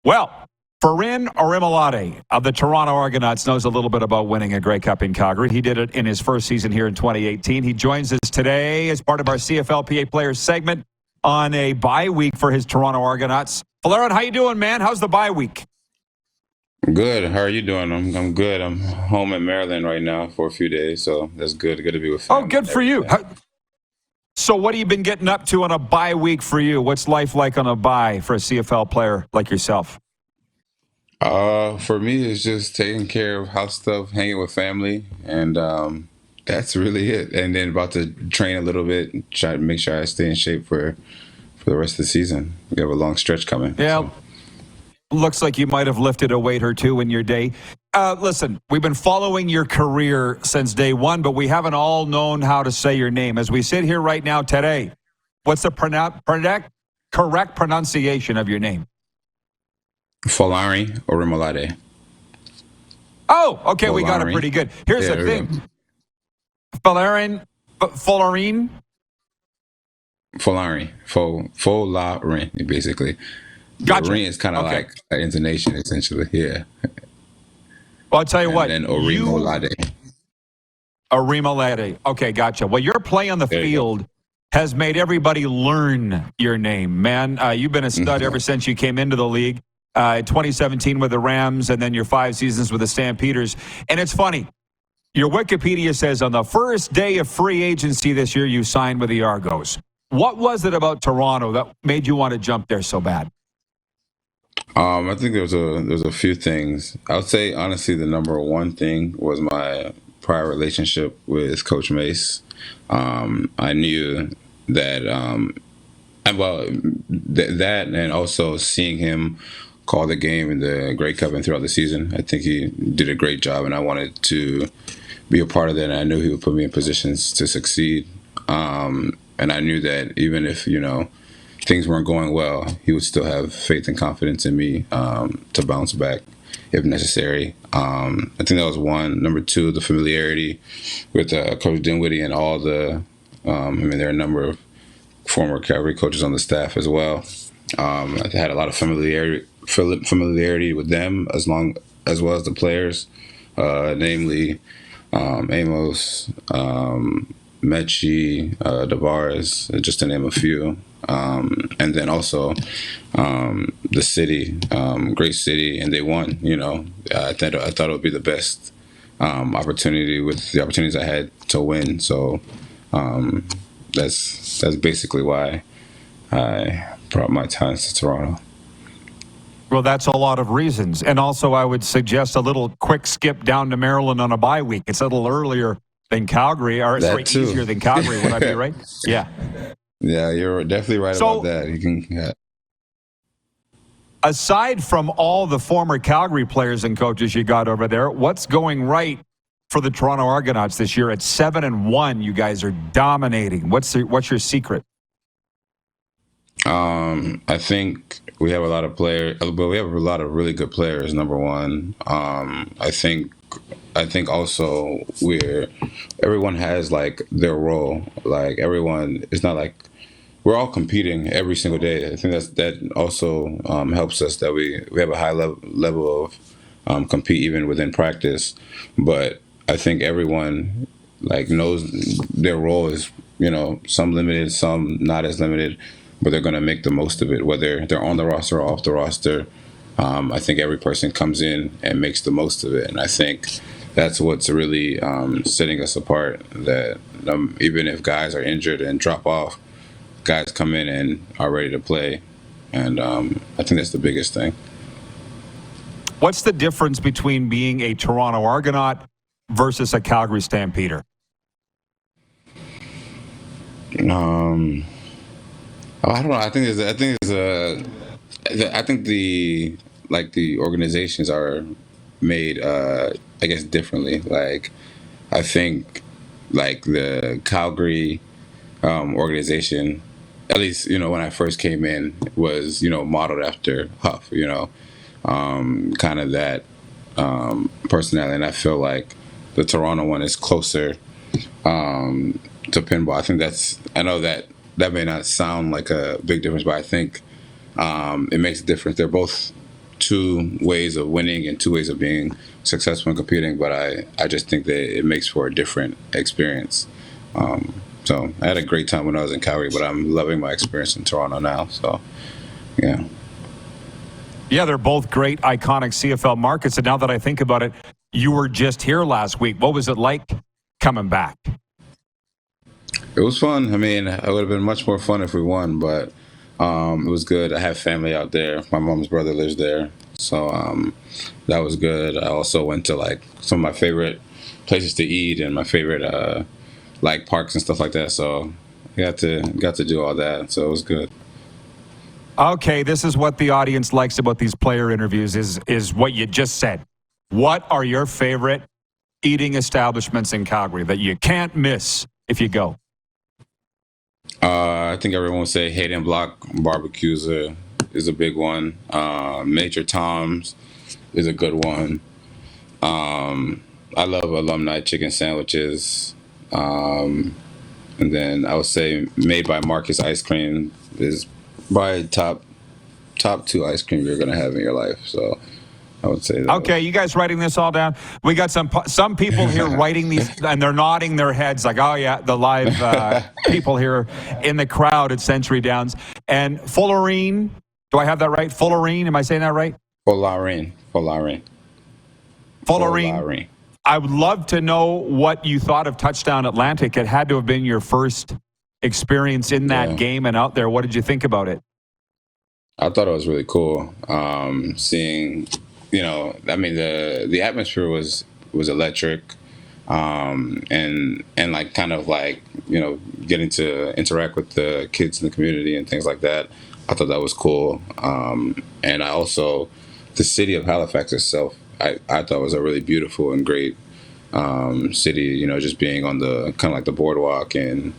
Well, Folarin Orimolade of the Toronto Argonauts knows a little bit about winning a Grey Cup in Calgary. He did it in his first season here in 2018. He joins us today as part of our CFLPA Players segment on a bye week for his Toronto Argonauts. Folarin, how you doing, man? How's the bye week? Good. How are you doing? I'm good. I'm home in Maryland right now for a few days, so that's good. Good to be with family. Oh, good for you. So what have you been getting up to on a bye week for you? What's life like on a bye for a CFL player like yourself? For me, it's just taking care of house stuff, hanging with family, and that's really it. And then about to train a little bit, try to make sure I stay in shape for the rest of the season. We have a long stretch coming. Yeah. So. Looks like you might have lifted a weight or two in your day. Listen, we've been following your career since day one, but we haven't all known how to say your name. As we sit here right now today, what's the correct pronunciation of your name? Folarin Orimolade. Oh, okay, Folarin. We got it pretty good. Here's the thing. Folarin. Folarin, basically. Gotcha. The ring is kind of like an intonation, essentially. Yeah. Well, I'll tell you what. And then Orimolade. Orimolade. Okay, gotcha. Well, your play on the field has made everybody learn your name, man. You've been a stud ever since you came into the league. 2017 with the Rams, and then your 5 seasons with the Stampeders. And it's funny. Your Wikipedia says on the first day of free agency this year, you signed with the Argos. What was it about Toronto that made you want to jump there so bad? I think there's a few things. I would say honestly, the number one thing was my prior relationship with Coach Mace. I knew that, that and also seeing him call the game in the Grey Cup and throughout the season, I think he did a great job, and I wanted to be a part of that. And I knew he would put me in positions to succeed. And I knew that even if things weren't going well, he would still have faith and confidence in me to bounce back if necessary. I think that was one. Number two, the familiarity with Coach Dinwiddie and all the, there are a number of former Calgary coaches on the staff as well. I had a lot of familiarity with them as well as the players, namely Amos, Mechie, Tavares, just to name a few. And then also the city, great city, and they won. I thought it would be the best opportunity with the opportunities I had to win. So that's basically why I brought my talents to Toronto. Well, that's a lot of reasons. And also I would suggest a little quick skip down to Maryland on a bye week. It's a little earlier than Calgary, or it's easier than Calgary. Would I be right? Yeah. Yeah, you're definitely right about that. You can. Aside from all the former Calgary players and coaches you got over there, what's going right for the Toronto Argonauts this year? At 7-1, you guys are dominating. What's your secret? I think we have a lot of players, but we have a lot of really good players. Number one, I think also everyone has like their role. Like everyone, it's not like we're all competing every single day. I think that also helps us that we have a high level of compete even within practice. But I think everyone like knows their role is some limited, some not as limited, but they're going to make the most of it, whether they're on the roster or off the roster. I think every person comes in and makes the most of it, and I think that's what's really setting us apart. That even if guys are injured and drop off, guys come in and are ready to play, and I think that's the biggest thing. What's the difference between being a Toronto Argonaut versus a Calgary Stampeder? I don't know. I think the organizations are made, I guess, differently. Like, I think, like the Calgary organization, at least when I first came in, was modeled after Huff. Kind of that personality, and I feel like the Toronto one is closer to pinball. I know that may not sound like a big difference, but I think it makes a difference. They're both two ways of winning and two ways of being successful in competing, but I just think that it makes for a different experience. So I had a great time when I was in Calgary, but I'm loving my experience in Toronto now. So, yeah. Yeah, they're both great, iconic CFL markets. And now that I think about it, you were just here last week. What was it like coming back? It was fun. I mean, it would have been much more fun if we won, but it was good. I have family out there. My mom's brother lives there. So that was good. I also went to like some of my favorite places to eat and my favorite like parks and stuff like that. So I got to do all that. So it was good. Okay, this is what the audience likes about these player interviews is what you just said. What are your favorite eating establishments in Calgary that you can't miss if you go? I think everyone would say Hayden Block Barbecues is a big one. Major Tom's is a good one. I love alumni chicken sandwiches. And then I would say Made by Marcus Ice Cream is probably top two ice cream you're gonna have in your life. So I would say that. Okay, you guys writing this all down? We got some people here writing these, and they're nodding their heads like, oh yeah, the live people here in the crowd at Century Downs. And Folarin, do I have that right? Folarin, am I saying that right? Folarin. I would love to know what you thought of Touchdown Atlantic. It had to have been your first experience in that game and out there. What did you think about it? I thought it was really cool. Seeing, I mean, the atmosphere was electric, and like kind of like getting to interact with the kids in the community and things like that. I thought that was cool. And I also, the city of Halifax itself, I thought was a really beautiful and great city. Just being on the kind of like the boardwalk and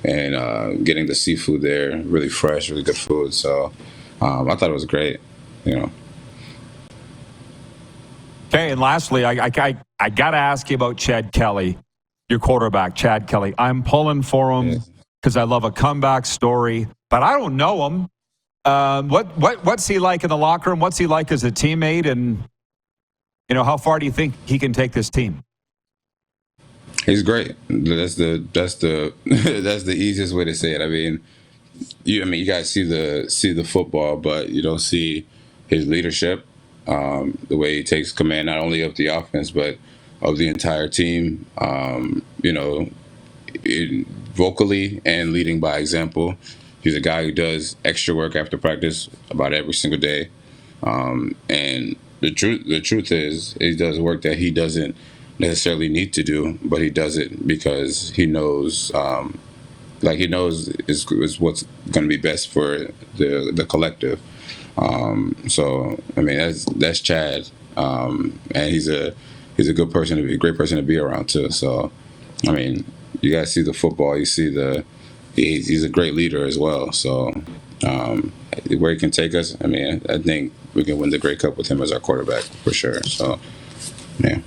getting the seafood there, really fresh, really good food. So I thought it was great. Okay, and lastly, I got to ask you about Chad Kelly, your quarterback, Chad Kelly. I'm pulling for him because I love a comeback story, but I don't know him. What's he like in the locker room? What's he like as a teammate? And how far do you think he can take this team? He's great. That's the that's the easiest way to say it. I mean, you guys see the football, but you don't see his leadership, the way he takes command not only of the offense but of the entire team. Vocally and leading by example. He's a guy who does extra work after practice about every single day, and the truth is he does work that he doesn't necessarily need to do, but he does it because he knows, is what's going to be best for the collective. So I mean that's Chad, and he's a good person, a great person to be around too. So I mean, you guys see the football, you see he's a great leader as well. So where he can take us, I mean, I think we can win the Grey Cup with him as our quarterback for sure. So yeah.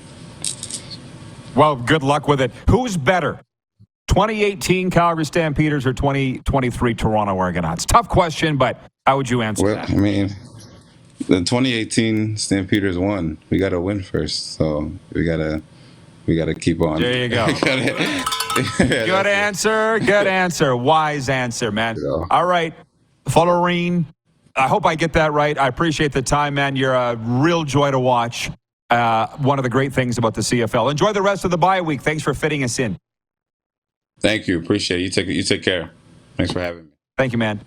Well, good luck with it. Who's better, 2018 Calgary Stampeders or 2023 Toronto Argonauts? Tough question, but how would you answer that? I mean, the 2018 Stampeders won. We got to win first, so we gotta keep on. There you go. Good answer. Wise answer, man. All right, Folarin, I hope I get that right. I appreciate the time, man. You're a real joy to watch. One of the great things about the CFL. Enjoy the rest of the bye week. Thanks for fitting us in. Thank you. Appreciate it. You take care. Thanks for having me. Thank you, man.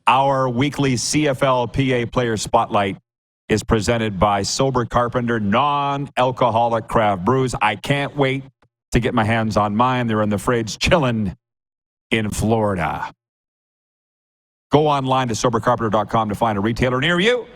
Our weekly CFLPA Player Spotlight is presented by Sober Carpenter, non-alcoholic craft brews. I can't wait to get my hands on mine. They're in the fridge, chilling in Florida. Go online to sobercarpenter.com to find a retailer near you.